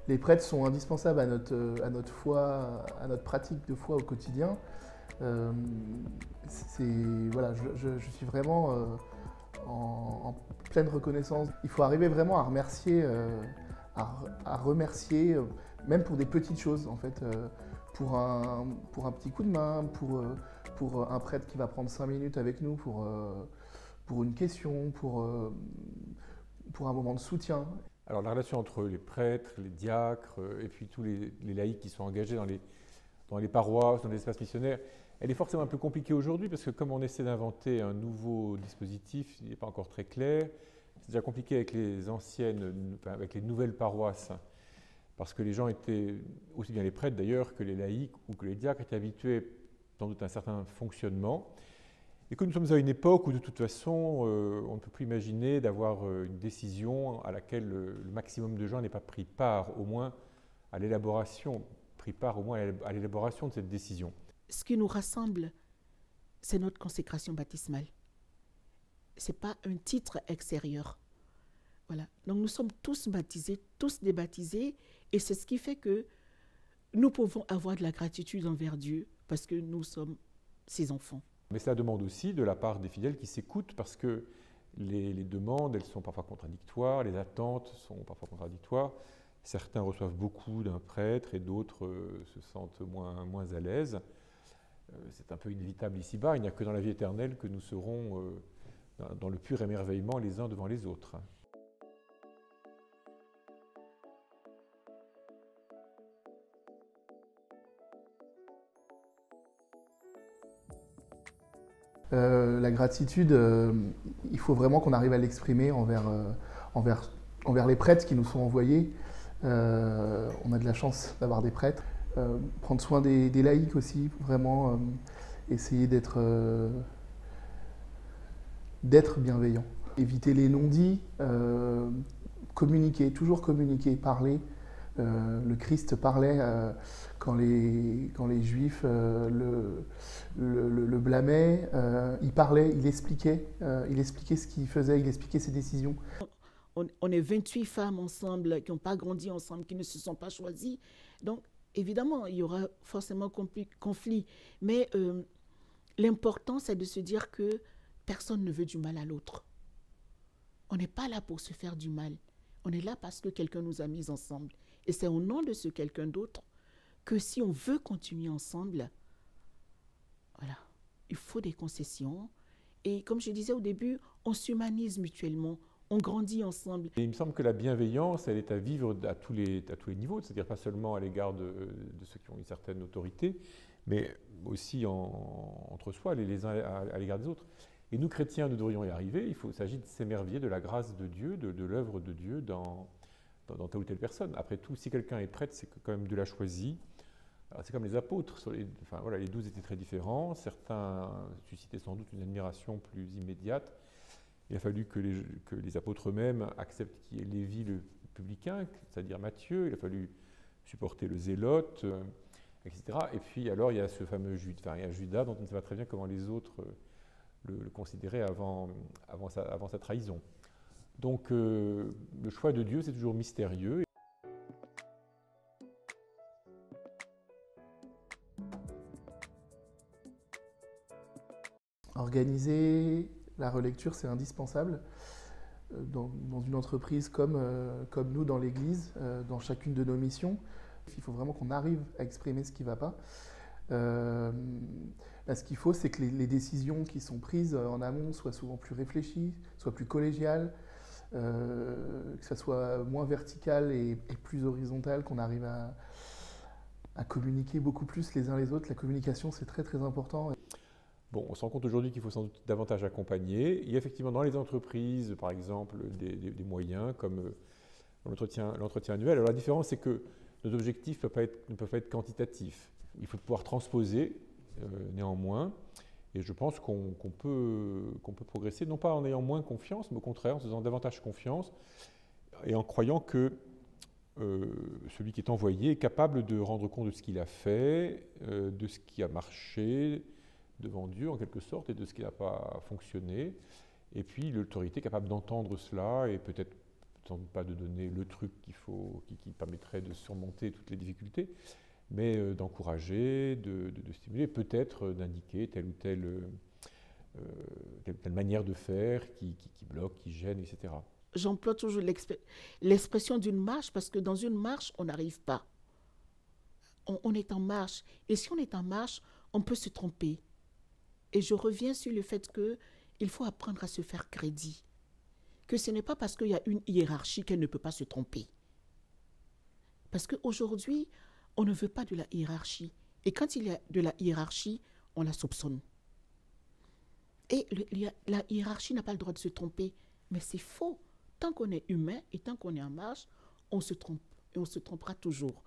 Les prêtres sont indispensables à notre foi, à notre pratique de foi au quotidien. Euh, voilà, je suis vraiment en pleine reconnaissance. Il faut arriver vraiment à remercier, à remercier, même pour des petites choses en fait, pour un petit coup de main, pour un prêtre qui va prendre 5 minutes avec nous pour une question, pour un moment de soutien. Alors la relation entre les prêtres, les diacres et puis tous les laïcs qui sont engagés dans les paroisses, dans les espaces missionnaires, elle est forcément un peu compliquée aujourd'hui parce que comme on essaie d'inventer un nouveau dispositif, il n'est pas encore très clair. C'est déjà compliqué avec les anciennes, avec les nouvelles paroisses, parce que les gens étaient, aussi bien les prêtres d'ailleurs que les laïcs ou que les diacres, étaient habitués sans doute à un certain fonctionnement. Et que nous sommes à une époque où de toute façon, on ne peut plus imaginer d'avoir une décision à laquelle le maximum de gens n'aient pas pris part, au moins à l'élaboration, à l'élaboration de cette décision. Ce qui nous rassemble, c'est notre consécration baptismale. Ce n'est pas un titre extérieur. Voilà. Donc nous sommes tous baptisés, tous débaptisés, et c'est ce qui fait que nous pouvons avoir de la gratitude envers Dieu parce que nous sommes ses enfants. Mais cela demande aussi de la part des fidèles qui s'écoutent parce que les demandes, elles sont parfois contradictoires, les attentes sont parfois contradictoires. Certains reçoivent beaucoup d'un prêtre et d'autres se sentent moins à l'aise. C'est un peu inévitable ici-bas, il n'y a que dans la vie éternelle que nous serons dans le pur émerveillement les uns devant les autres. La gratitude, il faut vraiment qu'on arrive à l'exprimer envers les prêtres qui nous sont envoyés. On a de la chance d'avoir des prêtres. Prendre soin des laïcs aussi, vraiment essayer d'être bienveillant. Éviter les non-dits, communiquer, toujours communiquer, parler. Le Christ parlait quand les Juifs le blâmaient, il parlait, il expliquait ce qu'il faisait, il expliquait ses décisions. On est 28 femmes ensemble qui n'ont pas grandi ensemble, qui ne se sont pas choisies. Donc, évidemment, il y aura forcément conflit. Mais l'important, c'est de se dire que personne ne veut du mal à l'autre. On n'est pas là pour se faire du mal. On est là parce que quelqu'un nous a mis ensemble. Et c'est au nom de ce quelqu'un d'autre que si on veut continuer ensemble, voilà, il faut des concessions. Et comme je disais au début, on s'humanise mutuellement, on grandit ensemble. Et il me semble que la bienveillance, elle est à vivre à tous les niveaux, c'est-à-dire pas seulement à l'égard de ceux qui ont une certaine autorité, mais aussi entre soi, les uns à l'égard des autres. Et nous, chrétiens, nous devrions y arriver. Il s'agit de s'émerveiller de la grâce de Dieu, de l'œuvre de Dieu dans telle ou telle personne. Après tout, si quelqu'un est prêtre, c'est que quand même Dieu l'a choisi. C'est comme les apôtres. Les 12 étaient très différents. Certains suscitaient sans doute une admiration plus immédiate. Il a fallu que les apôtres eux-mêmes acceptent qu'il y ait Lévi le publicain, c'est-à-dire Matthieu. Il a fallu supporter le zélote, etc. Et puis alors, il y a ce fameux Judas, dont on ne sait pas très bien comment les autres le considéraient avant sa trahison. Donc le choix de Dieu, c'est toujours mystérieux. Organiser la relecture, c'est indispensable. Dans une entreprise comme nous, dans l'Église, dans chacune de nos missions, il faut vraiment qu'on arrive à exprimer ce qui ne va pas. Ce qu'il faut, c'est que les décisions qui sont prises en amont soient souvent plus réfléchies, soient plus collégiales, que ça soit moins vertical et plus horizontal, qu'on arrive à communiquer beaucoup plus les uns les autres. La communication, c'est très très important. Bon, on se rend compte aujourd'hui qu'il faut sans doute davantage accompagner. Il y a effectivement dans les entreprises, par exemple, des moyens comme l'entretien annuel. Alors la différence, c'est que nos objectifs ne peuvent pas être quantitatifs. Il faut pouvoir transposer néanmoins. Et je pense qu'on peut progresser, non pas en ayant moins confiance, mais au contraire en se faisant davantage confiance et en croyant que celui qui est envoyé est capable de rendre compte de ce qu'il a fait, de ce qui a marché devant Dieu en quelque sorte et de ce qui n'a pas fonctionné. Et puis l'autorité est capable d'entendre cela et peut-être sans doute pas de donner le truc qui permettrait de surmonter toutes les difficultés, mais d'encourager, de stimuler, peut-être d'indiquer telle ou telle manière de faire qui bloque, qui gêne, etc. J'emploie toujours l'expression d'une marche parce que dans une marche, on n'arrive pas. On est en marche. Et si on est en marche, on peut se tromper. Et je reviens sur le fait qu'il faut apprendre à se faire crédit. Que ce n'est pas parce qu'il y a une hiérarchie qu'elle ne peut pas se tromper. Parce qu'aujourd'hui, on ne veut pas de la hiérarchie. Et quand il y a de la hiérarchie, on la soupçonne. Et la hiérarchie n'a pas le droit de se tromper. Mais c'est faux. Tant qu'on est humain et tant qu'on est en marche, on se trompe. Et on se trompera toujours.